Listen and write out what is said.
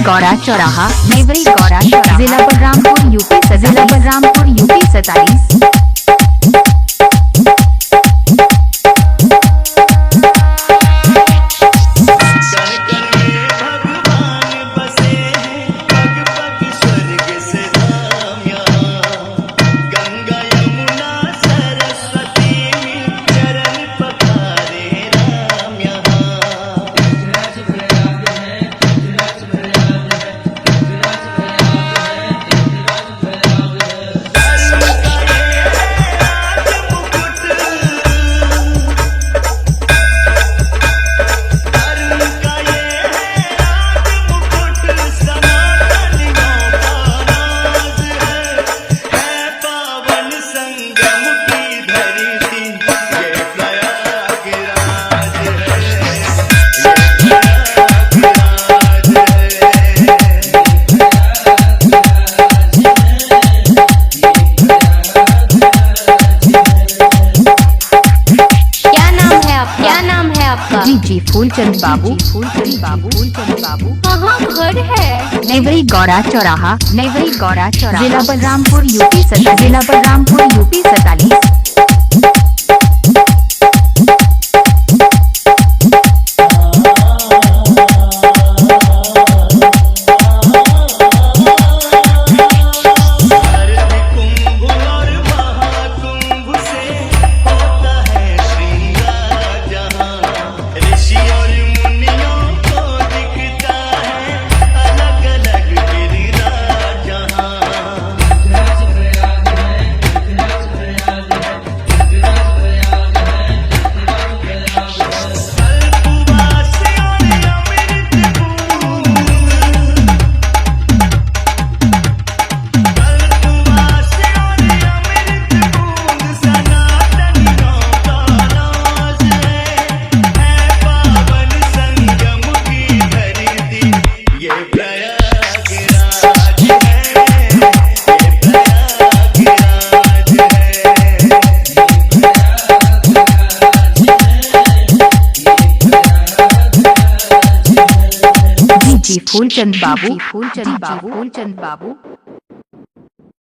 गौरा चौराहा, नेवरी गौरा चौराहा, जिला बलरामपुर यूपी, जिला बलरामपुर यूपी 47। जी फूलचंद बाबू, फूलचंद बाबू, फूलचंद बाबू कहाँ घर है? नेवरी गौरा चौराहा, नेवरी गौरा चौराहा, जिला बलरामपुर यूपी, जिला बलरामपुर यूपी 47। फूलचंद बाबू, फूलचंद बाबू, फूलचंद बाबू।